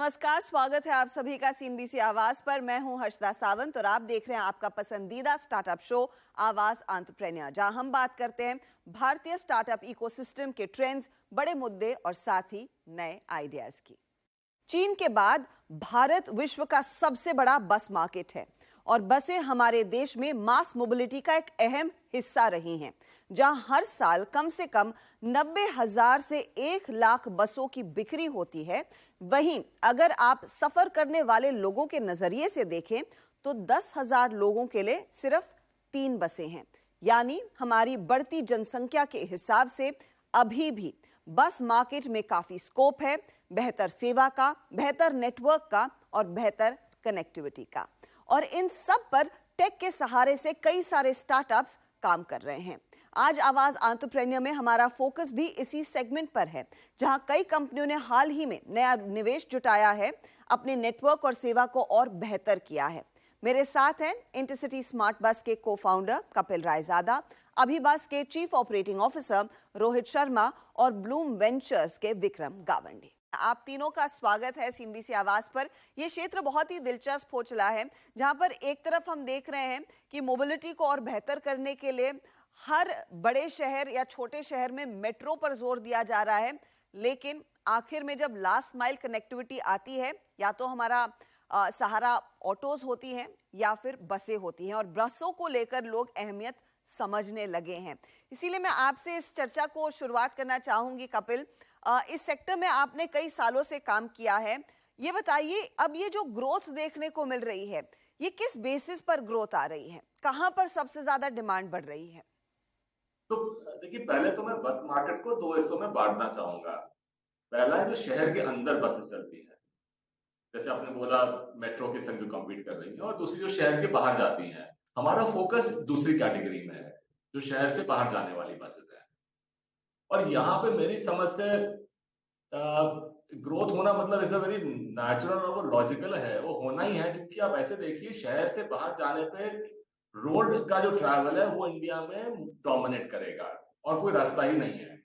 नमस्कार, स्वागत है आप सभी का सीएनबीसी आवाज पर। मैं हूं हर्षदा सावंत और आप देख रहे हैं आपका पसंदीदा स्टार्टअप शो आवाज एंटरप्रेन्योर, जहां हम बात करते हैं भारतीय स्टार्टअप इकोसिस्टम के ट्रेंड्स, बड़े मुद्दे और साथ ही नए आइडियाज की। चीन के बाद भारत विश्व का सबसे बड़ा बस मार्केट है और बसें हमारे देश में मास मोबिलिटी का एक अहम हिस्सा रही हैं, जहां हर साल कम से कम 90,000 से 1 लाख बसों की बिक्री होती है। वहीं अगर आप सफर करने वाले लोगों के नजरिए से देखें तो 10,000 लोगों के लिए सिर्फ 3 बसें हैं। यानी हमारी बढ़ती जनसंख्या के हिसाब से अभी भी बस मार्केट में काफी स्कोप है, बेहतर सेवा का, बेहतर नेटवर्क का और बेहतर कनेक्टिविटी का। और इन सब पर टेक के सहारे से कई सारे स्टार्टअप्स काम कर रहे हैं। आज आवाज एंटरप्रेन्योर में हमारा फोकस भी इसी सेगमेंट पर है, जहां कई कंपनियों ने हाल ही में नया निवेश जुटाया है, अपने नेटवर्क और सेवा को और बेहतर किया है। मेरे साथ हैं इंटरसिटी स्मार्ट बस के को-फाउंडर कपिल रायजादा, अभिबस के chief operating officer Rohit Sharma और ब्लूम वेंचर्स के विक्रम गावंडी। आप तीनों का स्वागत है सीएनबीसी आवाज पर। यह क्षेत्र बहुत ही दिलचस्प हो चला है, जहां पर एक तरफ हम देख रहे हैं कि मोबिलिटी को और बेहतर करने के लिए हर बड़े शहर या छोटे शहर में मेट्रो पर जोर दिया जा रहा है, लेकिन आखिर में जब लास्ट माइल कनेक्टिविटी आती है, या तो हमारा सहारा ऑटोज होती हैं या फिर बसें होती हैं, और बसों को लेकर लोग अहमियत समझने लगे हैं। इसीलिए मैं आपसे इस चर्चा को शुरुआत करना चाहूंगी। कपिल, इस सेक्टर में आपने कई सालों से काम किया है, ये बताइए अब ये जो ग्रोथ देखने को मिल रही है, ये किस बेसिस पर ग्रोथ आ रही है, कहां पर सबसे ज्यादा डिमांड बढ़ रही है? तो देखिए, पहले तो मैं बस मार्केट को 2 हिस्सों में बाँटना चाहूँगा। पहला है जो शहर के अंदर बसेस चलती हैं। जैसे आपने बोला मेट्रो के संग जो कम्पीट कर रही हैं, और दूसरी जो शहर के बाहर जाती हैं। हमारा फ़ोकस दूसरी कैटेगरी में है, जो शहर से बाहर जाने वाली बसेस हैं। और यहाँ पे मेरी समझ से ग्रोथ होना मतलब इज़ अ वेरी नेचुरल और वो लॉजिकल है, वो होना ही है, क्योंकि आप ऐसे देखिए शहर से बाहर जाने पे रोड का जो ट्रैवल है वो इंडिया में डोमिनेट करेगा और कोई रास्ता ही नहीं है।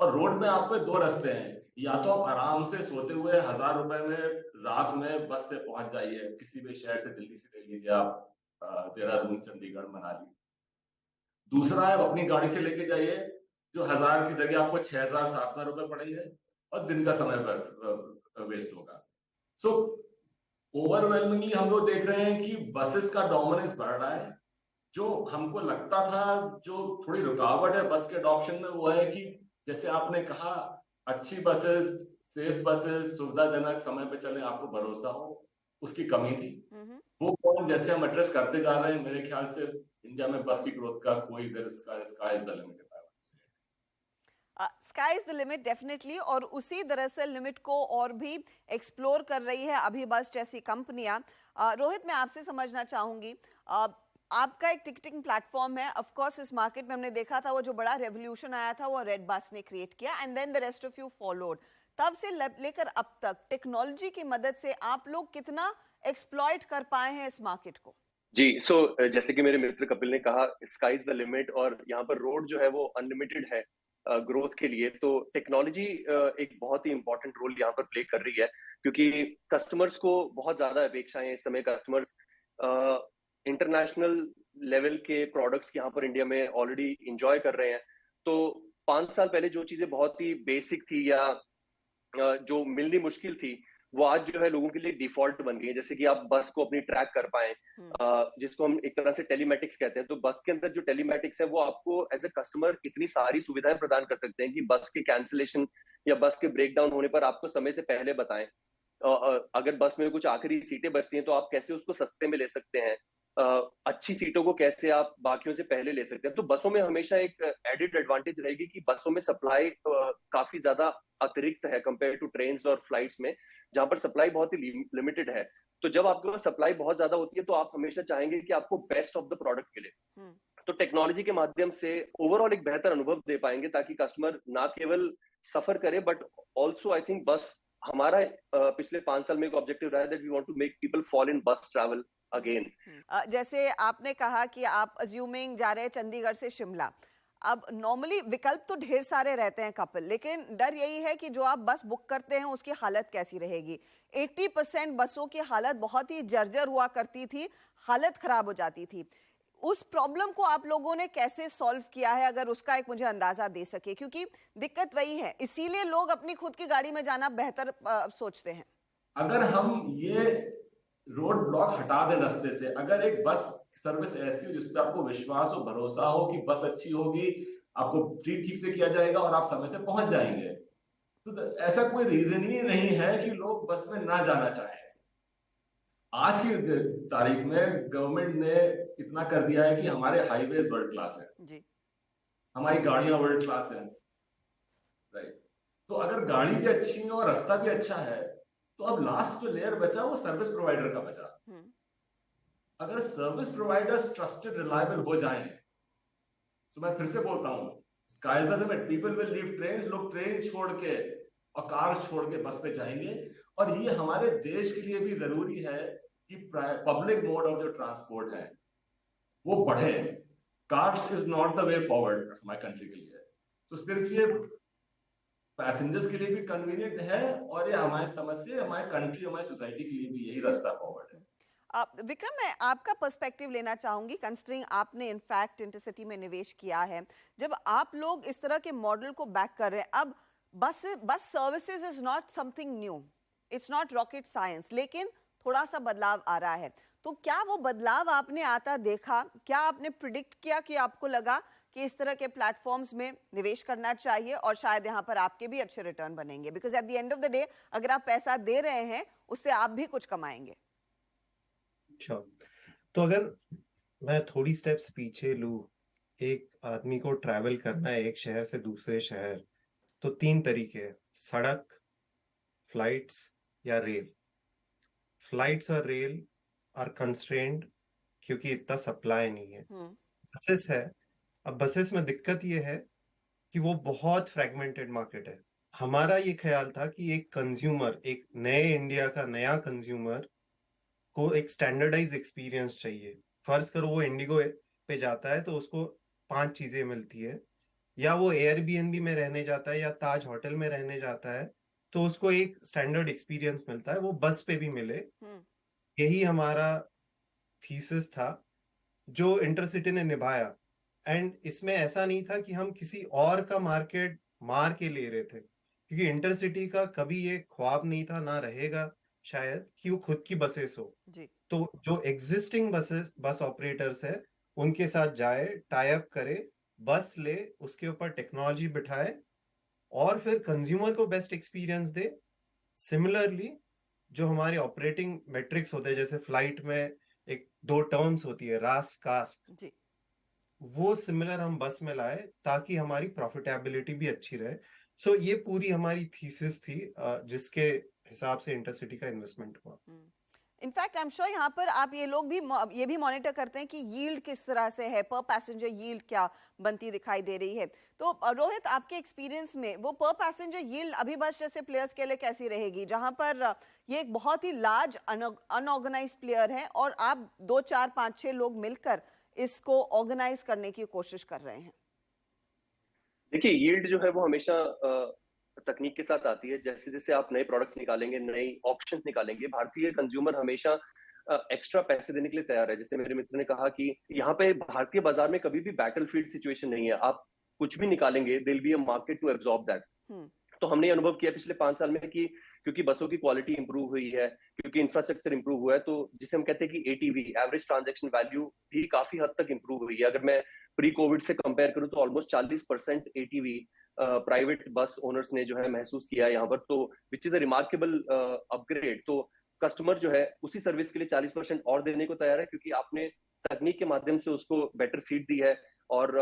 और रोड में आप पे 2 रास्ते हैं, या तो आप आराम से सोते हुए ₹1000 में रात में बस से पहुँच जाइए, किसी भी शहर से, दिल्ली से ले लीजिए आप देहरादून, चंडीगढ़, मनाली। दूसरा है आप अपनी गाड़ी से लेके जाइए, जो 1000 की जगह आपको 6000 ₹7000 पड़ेंगे और दिन का समय वेस्ट होगा। सो ओवरवेलमिंगली हम लोग देख रहे हैं कि बसेस का डोमिनेंस बढ़ रहा है। जो हमको लगता था, जो थोड़ी रुकावट है बस के अडॉप्शन में, वो है कि जैसे आपने कहा, अच्छी बसेस, सेफ बसेस, सुविधाजनक, समय पे चलें, आपको भरोसा हो, उसकी कमी थी। वो पॉइंट जैसे हम एड्रेस करते जा रहे हैं, मेरे ख्याल से इंडिया में बस की ग्रोथ का कोई इधर स्काई इज द लिमिट है। Sky is the limit definitely, और उसी दरअसल लिमिट को और भी एक्सप्लोर कर रही है अभिबस जैसी कंपनियां। रोहित, मैं आपसे समझना चाहूंगी, आपका एक टिकटिंग प्लेटफॉर्म है। ऑफ कोर्स इस मार्केट में हमने देखा था वो जो बड़ा रेवोल्यूशन आया था वो रेड बस ने क्रिएट किया, and then the rest of you followed. तब से लेकर अब तक टेक्नोलॉजी की मदद से आप लोग कितना एक्सप्लॉइट कर पाए हैं इस मार्केट को? जी, जैसे कि मेरे मित्र कपिल ने कहा, स्काई इज द लिमिट और यहाँ पर रोड जो है वो अनलिमिटेड है ग्रोथ के लिए। तो टेक्नोलॉजी एक बहुत ही इंपॉर्टेंट रोल यहाँ पर प्ले कर रही है, क्योंकि कस्टमर्स को बहुत ज्यादा अपेक्षाएं इस समय। कस्टमर्स इंटरनेशनल लेवल के प्रोडक्ट्स यहाँ पर इंडिया में ऑलरेडी इंजॉय कर रहे हैं। तो 5 साल पहले जो चीजें बहुत ही बेसिक थी या जो मिलनी मुश्किल थी, वो आज जो है लोगों के लिए डिफॉल्ट बन गई है। जैसे कि आप बस को अपनी ट्रैक कर पाएं, जिसको हम एक तरह से टेलीमेटिक्स कहते हैं। तो बस के अंदर जो टेलीमेटिक्स है वो आपको एज ए कस्टमर इतनी सारी सुविधाएं प्रदान कर सकते हैं कि बस के कैंसिलेशन या बस के ब्रेकडाउन होने पर आपको समय से पहले बताएं। अगर बस में कुछ आखिरी सीटें बचती हैं तो आप कैसे उसको सस्ते में ले सकते हैं। अच्छी सीटों को कैसे आप बाकियों से पहले ले सकते हैं। तो बसों में हमेशा एक एडिड एडवांटेज रहेगी कि बसों में सप्लाई काफी ज्यादा अतिरिक्त है कंपेयर टू ट्रेन्स और फ्लाइट्स में, जहां पर सप्लाई बहुत ही लिमिटेड है। तो जब आपके पास सप्लाई बहुत ज्यादा होती है तो आप हमेशा चाहेंगे कि आपको बेस्ट ऑफ द प्रोडक्ट मिले। तो टेक्नोलॉजी के माध्यम से ओवरऑल एक बेहतर अनुभव दे पाएंगे, ताकि कस्टमर ना केवल सफर करे बट ऑल्सो आई थिंक बस हमारा पिछले 5 साल में एक ऑब्जेक्टिव रहा है that we want to make people fall in bus travel again. जैसे आपने कहा कि आप अज्यूमिंग जा रहे हैं चंडीगढ़ से शिमला, अब नॉर्मली विकल्प तो ढेर सारे रहते हैं कपल, लेकिन डर यही है कि जो आप बस बुक करते हैं उसकी हालत कैसी रहेगी। 80% बसों की हालत बहुत ही जर्जर हुआ करती थी, हालत खराब हो जाती थी। उस प्रॉब्लम को आप लोगों ने कैसे सॉल्व किया है, अगर उसका एक मुझे अंदाजा दे सके, क्योंकि दिक्कत वही है, इसीलिए लोग अपनी खुद की गाड़ी में जाना बेहतर सोचते हैं। अगर हम ये रोड ब्लॉक हटा दें रास्ते से, अगर एक बस सर्विस ऐसी हो जिसपे आपको विश्वास हो, भरोसा हो कि बस अच्छी होगी, आपको ट्रीट ठीक से किया जाएगा और आप समय से पहुंच जाएंगे, तो ऐसा कोई रीजन ही नहीं है कि लोग बस में ना जाना चाहें। आज की तारीख में गवर्नमेंट ने इतना कर दिया है कि हमारे हाईवेज वर्ल्ड क्लास है जी। हमारी गाड़ियां वर्ल्ड क्लास है, राइट। तो अगर गाड़ी भी अच्छी है और रास्ता भी अच्छा है, तो अब लास्ट जो लेयर बचा वो सर्विस प्रोवाइडर का बचा। अगर सर्विस प्रोवाइडर्स ट्रस्टेड रिलायबल हो जाएं, तो मैं फिर से बोलता हूं, sky is the limit, people will leave train, लोग ट्रेन छोड़ के और कार छोड़ के बस पे जाएंगे। और ये हमारे देश के लिए भी जरूरी है कि पब्लिक मोड ऑफ जो ट्रांसपोर्ट है वो बढ़े। Cars is not the way forward हमारी कंट्री के लिए। तो सिर्फ ये पैसेंजर्स के लिए भी कन्वीनियंट है, और ये हमारी समझ से हमारी कंट्री, हमारी सोसाइटी के लिए भी यही रास्ता फॉरवर्ड है। विक्रम, मैं आपका पर्सपेक्टिव लेना चाहूंगी, कंसिडरिंग आपने इनफैक्ट इंटरसिटी में निवेश किया है। जब आप लोग इस तरह के मॉडल को बैक कर रहे हैं, अब bus services is not something new, it's not rocket science, लेकिन थोड़ा सा बदलाव आ रहा है। तो क्या वो बदलाव आपने आता देखा, क्या आपने प्रिडिक्ट किया कि आपको लगा कि इस तरह के प्लेटफॉर्म्स में निवेश करना चाहिए और शायद यहाँ पर आपके भी अच्छे रिटर्न बनेंगे? Because at the end of the day अगर आप पैसा दे रहे हैं उससे आप भी कुछ कमाएंगे। अच्छा, तो अगर मैं थोड़ी स्टेप्स पीछे लूं, एक आदमी को ट्रैवल करना है एक शहर से दूसरे शहर, तो 3 तरीके हैं: सड़क, फ्लाइट्स या रेल। फ्लाइट्स और रेल आर कंस्ट्रेंड क्योंकि इतना सप्लाई नहीं है। बसेस है, अब बसेस में दिक्कत ये है कि वो बहुत फ्रेगमेंटेड मार्केट है। हमारा ये ख्याल था कि एक कंज्यूमर, एक नए इंडिया का नया कंज्यूमर को एक स्टैंडर्डाइज एक्सपीरियंस चाहिए। फर्ज करो वो इंडिगो पे जाता है तो उसको 5 चीजें मिलती है, या वो एयरबीएनबी में रहने जाता है या ताज होटल में रहने जाता है तो उसको एक स्टैंडर्ड एक्सपीरियंस मिलता है, वो बस पे भी मिले। यही हमारा थीसिस था जो इंटरसिटी ने निभाया। एंड इसमें ऐसा नहीं था कि हम किसी और का मार्केट मार के ले रहे थे, क्योंकि इंटरसिटी का कभी ये ख्वाब नहीं था, ना रहेगा शायद, कि वो खुद की बसेस हो। तो जो एग्जिस्टिंग बस ऑपरेटर्स है उनके साथ जाए, टाई अप करे, बस ले, उसके ऊपर टेक्नोलॉजी बिठाए और फिर कंज्यूमर को बेस्ट एक्सपीरियंस दे। सिमिलरली जो हमारे ऑपरेटिंग मेट्रिक्स होते हैं, जैसे फ्लाइट में एक 2 टर्म्स होती है, रास्क कास्क, वो सिमिलर हम बस में लाए ताकि हमारी प्रॉफिटेबिलिटी भी अच्छी रहे। सो ये पूरी हमारी थीसिस थी जिसके हिसाब से इंटरसिटी का इन्वेस्टमेंट हुआ। इनफैक्ट आई एम श्योर यहाँ पर आप ये भी मॉनिटर करते हैं कि यील्ड किस तरह से है, पर पैसेंजर यील्ड क्या बनती दिखाई दे रही है। तो रोहित, आपके एक्सपीरियंस में वो पर पैसेंजर यील्ड अभी बस जैसे प्लेयर्स के लिए कैसी रहेगी, जहां पर ये एक बहुत ही लार्ज अनऑर्गेनाइज प्लेयर है और आप 2, 4, 5, 6 लोग मिलकर इसको ऑर्गेनाइज करने की कोशिश कर रहे हैं? देखिए, यील्ड जो है वो हमेशा तकनीक के साथ आती है। जैसे जैसे आप नए प्रोडक्ट्स निकालेंगे, नए ऑप्शंस निकालेंगे, भारतीय कंज्यूमर हमेशा एक्स्ट्रा पैसे देने के लिए तैयार है। जैसे मेरे मित्र ने कहा कि यहाँ पे भारतीय बाजार में कभी भी बैटलफील्ड सिचुएशन नहीं है। आप कुछ भी निकालेंगे, there will be a market to absorb that. तो हमने ये अनुभव किया पिछले 5 साल में कि क्योंकि बसों की क्वालिटी इंप्रूव हुई है, क्योंकि इंफ्रास्ट्रक्चर इंप्रूव हुआ है, तो जिसे हम कहते हैं कि एटीवी, एवरेज ट्रांजैक्शन वैल्यू, भी काफी हद तक इंप्रूव हुई है। अगर मैं प्री कोविड से कंपेयर करूं तो almost 40% ATV private bus owners ने जो है महसूस किया है यहाँ पर, तो which is a remarkable upgrade. तो कस्टमर जो है उसी सर्विस के लिए 40% और देने को तैयार है, क्योंकि आपने तकनीक के माध्यम से उसको बेटर सीट दी है और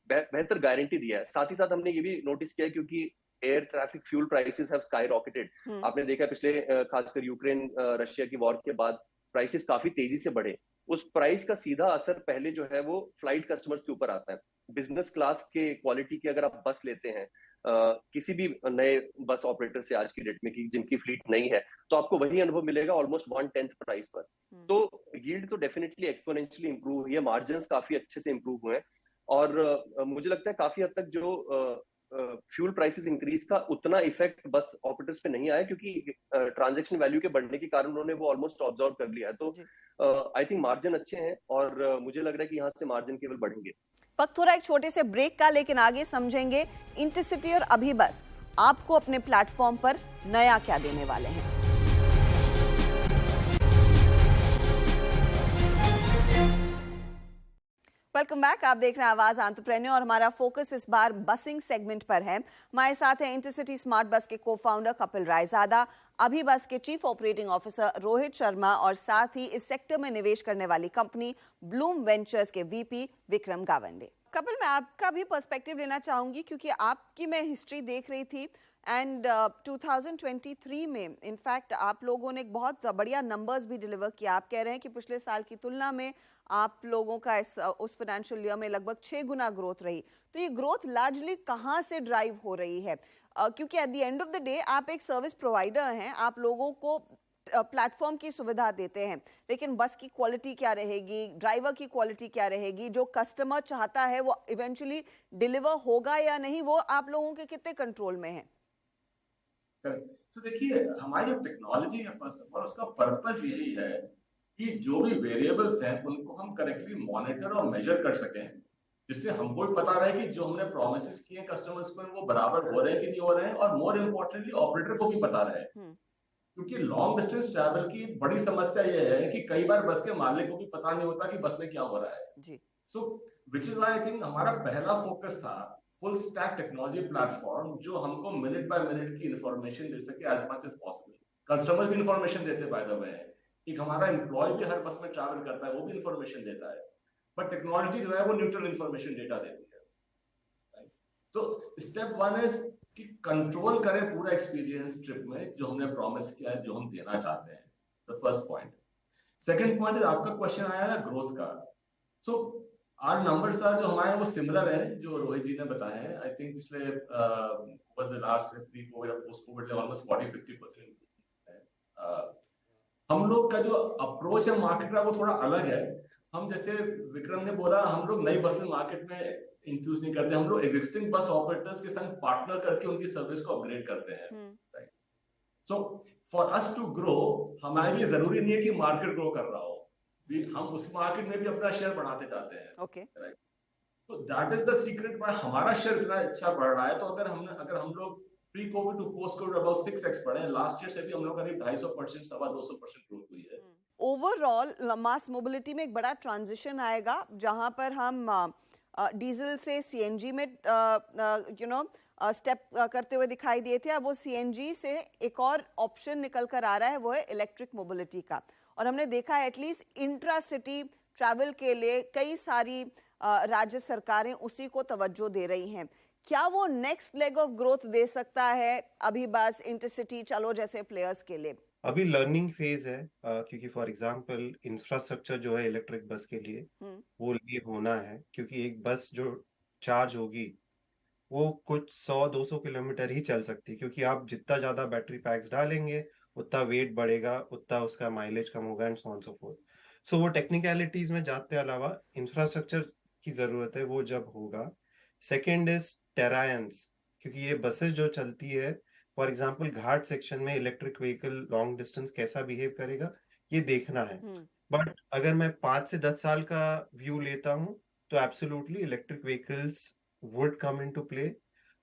बेहतर गारंटी दिया है। साथ ही साथ हमने ये भी नोटिस किया है, क्योंकि air traffic fuel prices have sky rocketed. आपने देखा पिछले खासकर यूक्रेन रशिया की वॉर के बाद प्राइसेस काफी तेजी से बढ़े। उस प्राइस का सीधा असर पहले जो है वो फ्लाइट कस्टमर्स के ऊपर आता है। बिजनेस क्लास के क्वालिटी की अगर आप बस लेते हैं किसी भी नए बस ऑपरेटर से आज की डेट में, की जिनकी फ्लीट नहीं है, तो आपको वही अनुभव मिलेगा ऑलमोस्ट 1/10 प्राइस पर। तो यील्ड तो डेफिनेटली एक्सपोनेंशियली इंप्रूव हुई है, मार्जिन काफी अच्छे से इंप्रूव हुए हैं। और मुझे लगता है काफी हद तक जो फ्यूल प्राइसेस इंक्रीज का उतना इफेक्ट बस ऑपरेटर्स पे नहीं आया, क्योंकि ट्रांजैक्शन वैल्यू के बढ़ने के कारण उन्होंने वो ऑलमोस्ट ऑब्जर्व कर लिया है। तो आई थिंक मार्जिन अच्छे हैं और मुझे लग रहा है कि यहाँ से मार्जिन केवल बढ़ेंगे। वक्त थोड़ा एक छोटे से ब्रेक का, लेकिन आगे समझेंगे इंटरसिटी और अभी बस आपको अपने प्लेटफॉर्म पर नया क्या देने वाले हैं। Welcome back. आप देख रहे हैं आवाज एंटरप्रेन्योर और हमारा फोकस इस बार बसिंग सेगमेंट पर है। हमारे साथ हैं इंटरसिटी स्मार्ट बस के को फाउंडर कपिल रायजादा, अभी बस के chief operating officer Rohit Sharma और साथ ही इस सेक्टर में निवेश करने वाली कंपनी ब्लूम वेंचर्स के वीपी विक्रम गावंडे। कपिल, मैं आपका भी पर्सपेक्टिव लेना चाहूंगी क्योंकि आपकी मैं हिस्ट्री देख रही थी एंड 2023 में इनफैक्ट आप लोगों ने एक बहुत बढ़िया नंबर्स भी डिलीवर किया। आप कह रहे हैं कि पिछले साल की तुलना में आप लोगों का उस फाइनेंशियल ईयर में लगभग 6 गुना ग्रोथ रही। तो ये ग्रोथ लार्जली कहाँ से ड्राइव हो रही है? क्योंकि at the end of the day आप एक सर्विस प्रोवाइडर हैं, आप लोगों को प्लेटफॉर्म की सुविधा देते हैं, लेकिन बस की क्वालिटी क्या रहेगी, ड्राइवर की क्वालिटी क्या रहेगी, जो कस्टमर चाहता है वो इवेंचुअली डिलीवर होगा या नहीं, वो आप लोगों के कितने कंट्रोल में है? तो देखिए, हमारी जो टेक्नोलॉजी है फर्स्ट ऑफ ऑल उसका पर्पस यही है कि जो भी वेरिएबल्स हैं उनको हम करेक्टली मॉनिटर और मेजर कर सकें, जिससे हमको भी पता रहे कि जो हमने प्रोमिसेस किए कस्टमर्स को वो बराबर हो रहे हैं कि नहीं हो रहे हैं, और मोर इम्पोर्टेंटली ऑपरेटर को भी पता रहे। क्योंकि लॉन्ग डिस्टेंस ट्रैवल की बड़ी समस्या ये है कि कई बार बस के मालिक को भी पता नहीं होता कि बस में क्या हो रहा है। So which is why I think हमारा पहला फोकस था फुल स्टैक टेक्नोलॉजी प्लेटफॉर्म, जो हमको मिनट बाय मिनट की इंफॉर्मेशन दे सके as much as possible. Customers भी इंफॉर्मेशन देते बाय द वे, एक हमारा एम्प्लॉय भी हर बस में ट्रैवल करता है, वो भी इंफॉर्मेशन देता है, बट टेक्नोलॉजी जो है वो न्यूट्रल इंफॉर्मेशन डेटा देती है। तो स्टेप वन इज कि कंट्रोल करें पूरा एक्सपीरियंस ट्रिप में, जो हमने प्रॉमिस किया है, जो हम देना चाहते हैं। The first point. Second point is आपका क्वेश्चन आया है ग्रोथ का। सो आर नंबर्स आर जो हमारे वो सिमिलर है जो रोहित जी ने बताए हैं। आई थिंक पिछले over the last pre Covid और पोस्ट कोविड ऑलमोस्ट 40-50% है। हम लोग का जो अप्रोच है मार्केट का वो थोड़ा अलग है। हम जैसे विक्रम ने बोला, हम लोग नई बसें मार्केट में इंफ्यूज नहीं करते, हम लोग एग्जिस्टिंग बस ऑपरेटर्स के संग पार्टनर करके उनकी सर्विस को अपग्रेड करते हैं। Right. So for us to grow, हमारे लिए जरूरी नहीं है कि मार्केट ग्रो कर रहा हो, हम उस मार्केट में भी अपना शेयर बढ़ाते जाते हैं। Okay, right. तो that is the secret why हमारा शेयर इतना अच्छा बढ़ रहा है। तो अगर हम लोग pre Covid to post Covid about 6x बढ़े, लास्ट ईयर से भी हम लोग करीब 250%, 250% ग्रोथ हुई है। ओवरऑल मास मोबिलिटी में एक बड़ा ट्रांजिशन आएगा जहां पर हम डीजल से सीएनजी में स्टेप करते हुए दिखाई दिए थे। अब वो सीएनजी से एक और ऑप्शन निकल कर आ रहा है, वो है इलेक्ट्रिक मोबिलिटी का। और हमने देखा है एटलीस्ट इंट्रा सिटी ट्रैवल के लिए कई सारी राज्य सरकारें उसी को तवज्जो दे रही हैं। क्या वो नेक्स्ट लेग ऑफ ग्रोथ दे सकता है अभी बस, इंटरसिटी, चलो जैसे प्लेयर्स के लिए? अभी लर्निंग फेज है, क्योंकि फॉर एग्जांपल इंफ्रास्ट्रक्चर जो है इलेक्ट्रिक बस के लिए वो लिए होना है, क्योंकि एक बस जो चार्ज होगी वो कुछ 100-200 किलोमीटर ही चल सकती है, क्योंकि आप जितना ज्यादा बैटरी पैक्स डालेंगे उतना वेट बढ़ेगा, उतना उसका माइलेज कम होगा and so on so forth. So वो टेक्निकलिटीज में जाते अलावा इंफ्रास्ट्रक्चर की जरूरत है, वो जब होगा। सेकेंड इज टेरायंस, क्योंकि ये बसेस जो चलती है फॉर एग्जाम्पल घाट सेक्शन में इलेक्ट्रिक व्हीकल लॉन्ग डिस्टेंस कैसा बिहेव करेगा ये देखना है। बट अगर मैं 5 से 10 साल का व्यू लेता हूँ तो absolutely electric vehicles would come into play.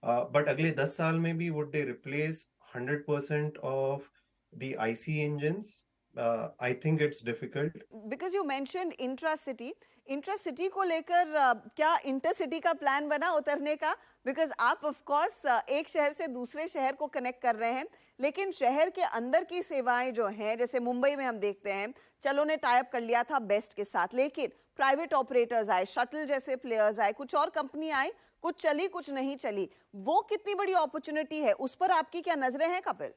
But अगले 10 साल में भी would they replace 100% of the IC engines? I think it's difficult. Because you mentioned intra-city को लेकर क्या इंटरसिटी का प्लान बना उतरने का? बिकॉज आप ऑफ कोर्स एक शहर से दूसरे शहर को कनेक्ट कर रहे हैं, लेकिन शहर के अंदर की सेवाएं जो हैं, जैसे मुंबई में हम देखते हैं, चलो ने टाई अप कर लिया था बेस्ट के साथ, लेकिन प्राइवेट ऑपरेटर्स आए, शटल जैसे प्लेयर्स आए, कुछ और कंपनी आई, कुछ चली कुछ नहीं चली। वो कितनी बड़ी अपॉर्चुनिटी है, उस पर आपकी क्या नजरें हैं कपिल?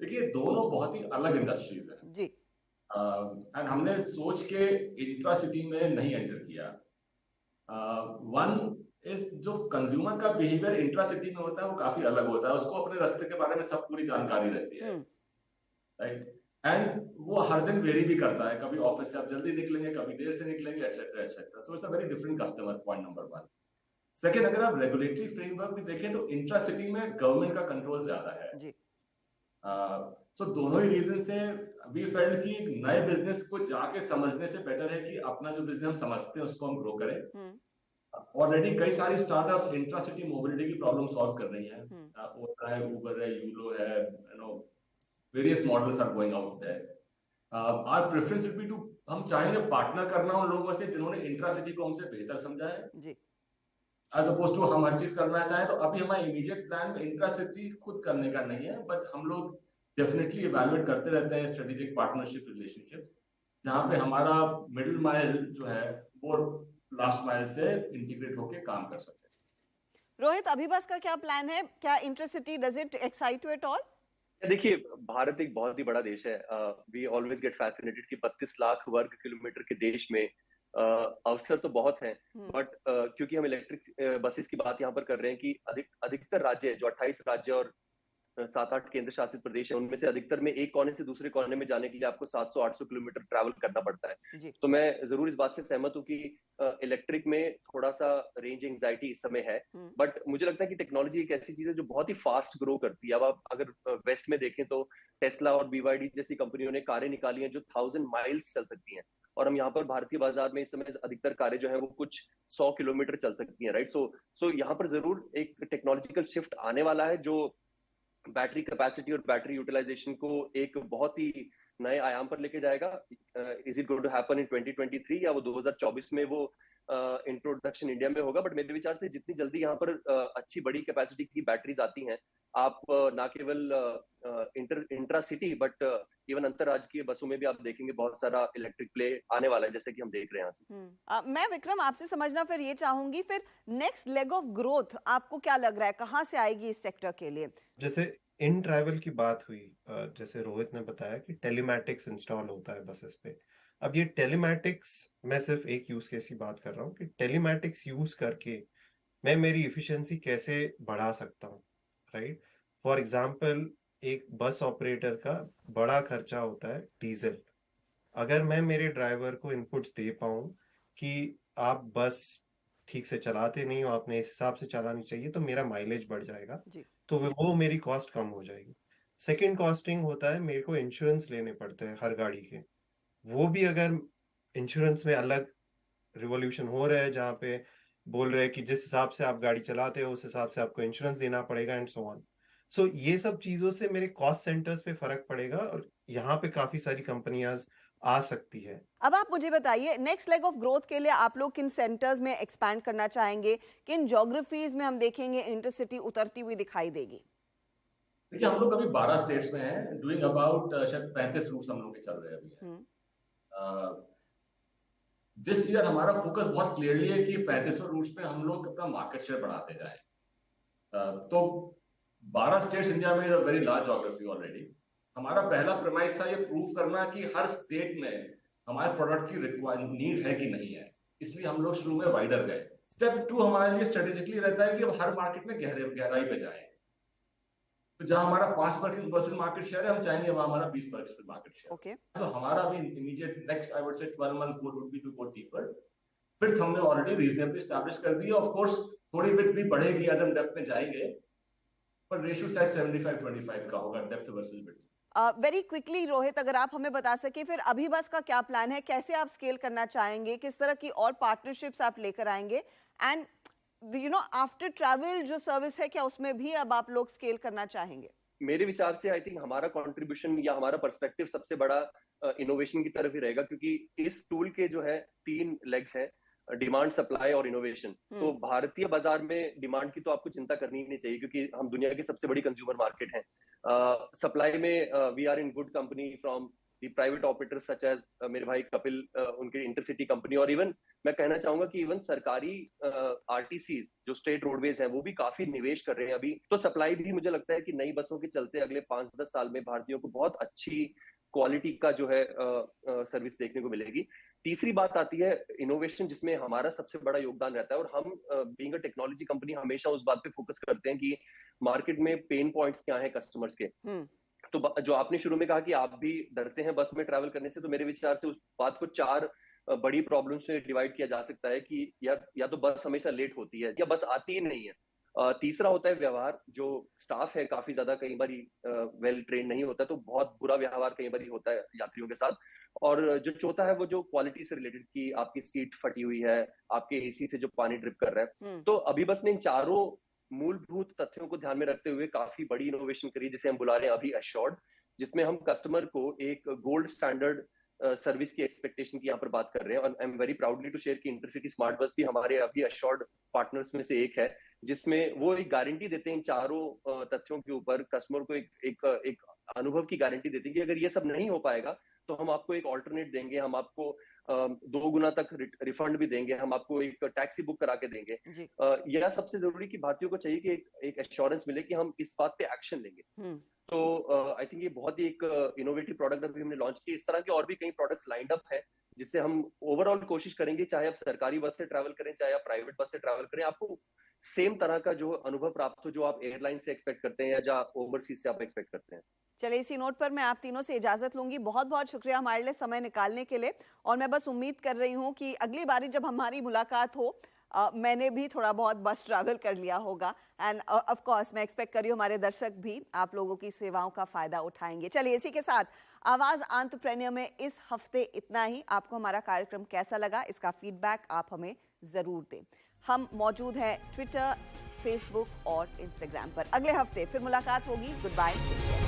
देखिए, दोनों बहुत ही अलग इंडस्ट्रीज हैं जी, एंड हमने सोच के इंट्रा सिटी में नहीं एंटर किया। वन इज जो कंज्यूमर का बिहेवियर इंट्रा सिटी में होता है वो काफी अलग होता है, उसको अपने रास्ते के बारे में सब पूरी जानकारी रहती है, राइट। एंड वो हर दिन वेरी भी करता है, कभी ऑफिस से आप जल्दी निकलेंगे, कभी देर से निकलेंगे, etcetera etcetera. So it's a very different customer, point number 1। Second, अगर आप रेगुलेटरी फ्रेमवर्क भी देखें तो इंट्रा सिटी में गवर्नमेंट का कंट्रोल ज्यादा है। जी। सो दोनों ही रीजन से वी फेल्ट कि नए बिजनेस को जाके समझने से बेटर है कि अपना जो बिजनेस हम समझते हैं उसको हम ग्रो करें। ऑलरेडी कई सारी स्टार्टअप्स इंट्रा सिटी मोबिलिटी की प्रॉब्लम सॉल्व कर रही हैं। ओला है, उबर है, यूलो है, various models are going out there. Our preference would be to, हम चाहेंगे पार्टनर करना उन लोगों से जिन्होंने इंट्रा सिटी को हमसे बेहतर समझा है, जी। एज अपोज टू हम हर चीज करना चाहें। तो अभी हमारा इमीडिएट प्लान में इंट्रा सिटी खुद करने का नहीं है, बट हम लोग डेफिनेटली इवैल्यूएट करते रहते हैं स्ट्रेटेजिक पार्टनरशिप रिलेशनशिप, जहां पे हमारा मिडिल माइल जो है वो लास्ट माइल से इंटीग्रेट होके काम कर सकते हैं। रोहित, अभी बस का क्या प्लान है? क्या intercity does it excite you at all? देखिए, भारत एक बहुत ही बड़ा देश है। वी ऑलवेज गेट फैसिनेटेड कि 32 लाख वर्ग किलोमीटर के देश में अवसर तो बहुत हैं, बट क्योंकि हम इलेक्ट्रिक बसेस की बात यहाँ पर कर रहे हैं कि अधिकतर राज्य जो 28 राज्य और 7-8 केंद्र शासित प्रदेश है, उनमें से अधिकतर में एक कोने से दूसरे कोने में जाने के लिए आपको 700-800 किलोमीटर ट्रैवल करना पड़ता है। तो मैं जरूर इस बात से सहमत हूँ कि इलेक्ट्रिक में थोड़ा सा रेंज एंजाइटी इस समय है, बट मुझे लगता है कि टेक्नोलॉजी एक ऐसी चीज है जो बहुत ही फास्ट ग्रो करती है। अब आप अगर वेस्ट में देखें तो टेस्ला और BYD जैसी कंपनियों ने कारें निकाली हैं जो 1000 माइल्स चल सकती हैं, और हम यहाँ पर भारतीय बाजार में इस समय अधिकतर कारें जो है वो कुछ 100 किलोमीटर चल सकती हैं, राइट। सो यहाँ पर जरूर एक टेक्नोलॉजिकल शिफ्ट आने वाला है जो बैटरी कैपेसिटी और बैटरी यूटिलाइजेशन को एक बहुत ही नए आयाम पर लेके जाएगा। Is it going to happen in 2023 या वो 2024 में वो इंट्रोडक्शन इंडिया में होगा? बट मेरे विचार से जितनी जल्दी यहाँ पर अच्छी बड़ी कैपेसिटी की बैटरीज आती हैं, आप ना केवल इंट्रा सिटी बट इवन अंतरराज्यीय बसों में भी आप देखेंगे बहुत सारा इलेक्ट्रिक प्ले आने वाला है, जैसे कि हम देख रहे हैं। मैं विक्रम आपसे समझना फिर ये चाहूंगी, फिर नेक्स्ट लेग ऑफ ग्रोथ आपको क्या लग रहा है, कहाँ से आएगी इस सेक्टर के लिए? जैसे इन ट्रैवल की बात हुई, जैसे रोहित ने बताया कि टेलीमैटिक्स इंस्टॉल होता है बसेस पे। अब ये टेलीमैटिक्स, मैं सिर्फ एक यूज केस की बात कर रहा हूँ कि टेलीमैटिक्स यूज करके मैं मेरी इफिशिएंसी कैसे बढ़ा सकता हूँ, राइट। फॉर एग्जांपल, एक बस ऑपरेटर का बड़ा खर्चा होता है डीजल। अगर मैं मेरे ड्राइवर को इनपुट्स दे पाऊँ कि आप बस ठीक से चलाते नहीं हो, आपने इस हिसाब से चलानी चाहिए, तो मेरा माइलेज बढ़ जाएगा, तो वो मेरी कॉस्ट कम हो जाएगी। सेकंड कॉस्टिंग होता है, मेरे को इंश्योरेंस लेने पड़ते हैं हर गाड़ी के। वो भी अगर इंश्योरेंस में अलग रिवॉल्यूशन हो रहा है जहाँ पे बोल रहे हैं कि जिस हिसाब से आप गाड़ी चलाते हो उस हिसाब से आपको इंश्योरेंस देना पड़ेगा एंड सो ऑन। सो ये सब चीजों से मेरे कॉस्ट सेंटर्स पे फर्क पड़ेगा और यहाँ पे काफी सारी कंपनियां आ सकती है। अब आप मुझे बताइए, नेक्स्ट लेग ऑफ ग्रोथ के लिए आप लोग किन सेंटर्स में एक्सपैंड करना चाहेंगे, किन ज्योग्राफीज में हम देखेंगे इंटरसिटी उतरती हुई दिखाई देगी? देखिए, हम लोग अभी 12 स्टेट्स में हैं, डूइंग अबाउट शायद 35 रूट्स हम लोग के चल रहे हैं अभी। दिस ईयर हमारा फोकस बहुत क्लियरली है कि 35 रूट्स पे हम लोग अपना मार्केट शेयर बढ़ाते जाएं। तो 12 स्टेट्स इंडिया में is a very large geography already. हमारा पहला प्रेमाइस था ये प्रूव करना कि हर स्टेट में हमारे प्रोडक्ट की नीड है कि नहीं है, इसलिए हम लोग शुरू में वाइडर गए। स्टेप 2 हमारे लिए स्ट्रेटेजिकली रहता है कि अब हर मार्केट में गहराई पे जाए। तो जहां हमारा 5% मार्केट शेयर है, हम चाहेंगे वहां हमारा 20% मार्केट शेयर। ओके। तो हमारा भी immediate next I would say 12 months goal would be to go deeper. फिर हमने ऑलरेडी रीजनेबली एस्टैब्लिश कर दी है। ऑफ कोर्स थोड़ी बिट भी बढ़ेगी एज हम डेप्थ में जाएंगे, पर रेशियो शायद 75-25 का होगा, depth versus width. Very quickly Rohit, अगर आप हमें बता सके फिर अभी बस का क्या प्लान है, कैसे आप स्केल करना चाहेंगे, किस तरह की और पार्टनरशिप्स आप लेकर आएंगे, एंड आफ्टर ट्रैवल जो सर्विस है क्या उसमें भी अब आप लोग स्केल करना चाहेंगे? मेरे विचार से आई थिंक हमारा कंट्रीब्यूशन या हमारा पर्सपेक्टिव सबसे बड़ा इनोवेशन की तरफ ही रहेगा, क्योंकि इस टूल के जो है 3 लेग्स हैं, डिमांड, सप्लाई और इनोवेशन। तो भारतीय बाजार में डिमांड की तो आपको चिंता करनी ही नहीं चाहिए, क्योंकि हम दुनिया की सबसे बड़ी कंज्यूमर मार्केट है। सप्लाई में we are in good company from the private operators such as मेरे भाई कपिल, उनके इंटरसिटी कंपनी, और इवन मैं कहना चाहूंगा कि इवन सरकारी आरटीसीज जो स्टेट रोडवेज हैं वो भी काफी निवेश कर रहे हैं अभी। तो सप्लाई भी मुझे लगता है कि नई बसों के चलते अगले 5-10 साल में भारतीयों को बहुत अच्छी क्वालिटी का जो है सर्विस देखने को मिलेगी। तीसरी बात आती है इनोवेशन, जिसमें हमारा सबसे बड़ा योगदान रहता है, और हम बीइंग अ टेक्नोलॉजी कंपनी हमेशा उस बात पे फोकस करते हैं कि मार्केट में पेन पॉइंट्स क्या है कस्टमर्स के। तो जो आपने शुरू में कहा कि आप भी डरते हैं बस में ट्रैवल करने से, तो मेरे विचार से उस बात को 4 बड़ी प्रॉब्लम्स में डिवाइड किया जा सकता है कि या तो बस हमेशा लेट होती है या बस आती ही नहीं है। तीसरा होता है व्यवहार, जो स्टाफ है काफी ज्यादा कई बार वेल ट्रेन नहीं होता, तो बहुत बुरा व्यवहार कई बार होता है यात्रियों के साथ। और जो चौथा है वो जो क्वालिटी से रिलेटेड, कि आपकी सीट फटी हुई है, आपके एसी से जो पानी ड्रिप कर रहा है। तो अभी बस ने इन चारों मूलभूत तथ्यों को ध्यान में रखते हुए काफी बड़ी इनोवेशन करी, जिसे हम बुला रहे हैं अभी अश्योर्ड, जिसमें हम कस्टमर को एक गोल्ड स्टैंडर्ड सर्विस की एक्सपेक्टेशन की यहाँ पर बात कर रहे हैं। और I am very proudly to share कि इंटरसिटी स्मार्ट बस भी हमारे अभी अश्योर्ड पार्टनर्स में से एक है, जिसमें वो एक गारंटी देते हैं इन चारों तथ्यों के ऊपर। कस्टमर को एक अनुभव की गारंटी देते हैं कि अगर ये सब नहीं हो पाएगा तो हम आपको एक ऑल्टरनेट देंगे, हम आपको 2 गुना तक रिफंड भी देंगे, हम आपको एक टैक्सी बुक करा के देंगे। यह सबसे जरूरी कि भारतीयों को चाहिए कि एक एश्योरेंस मिले कि हम इस बात पे एक्शन लेंगे। तो आई थिंक ये बहुत ही एक इनोवेटिव प्रोडक्ट अभी हमने लॉन्च किया। इस तरह के और भी कई प्रोडक्ट्स लाइंड अप है, जिससे हम ओवरऑल कोशिश करेंगे, चाहे आप सरकारी बस से ट्रैवल करें, चाहे आप प्राइवेट बस से ट्रैवल करें, आपको सेम तरह का जो अनुभव प्राप्त हो जो आप एयरलाइन से एक्सपेक्ट करते हैं या जो ओवरसीज से आप एक्सपेक्ट करते हैं। चलिए, इसी नोट पर मैं आप तीनों से इजाजत लूंगी। बहुत बहुत शुक्रिया हमारे लिए समय निकालने के लिए। और मैं बस उम्मीद कर रही हूँ कि अगली बारी जब हमारी मुलाकात हो, मैंने भी थोड़ा बहुत बस ट्रैवल कर लिया होगा। एंड ऑफ कोर्स मैं एक्सपेक्ट कर रही हूँ हमारे दर्शक भी आप लोगों की सेवाओं का फायदा उठाएंगे। चलिए, इसी के साथ आवाज एंटरप्रेन्योर में इस हफ्ते इतना ही। आपको हमारा कार्यक्रम कैसा लगा, इसका फीडबैक आप हमें जरूर दें। हम मौजूद हैं ट्विटर, फेसबुक और इंस्टाग्राम पर। अगले हफ्ते फिर मुलाकात होगी। Good bye.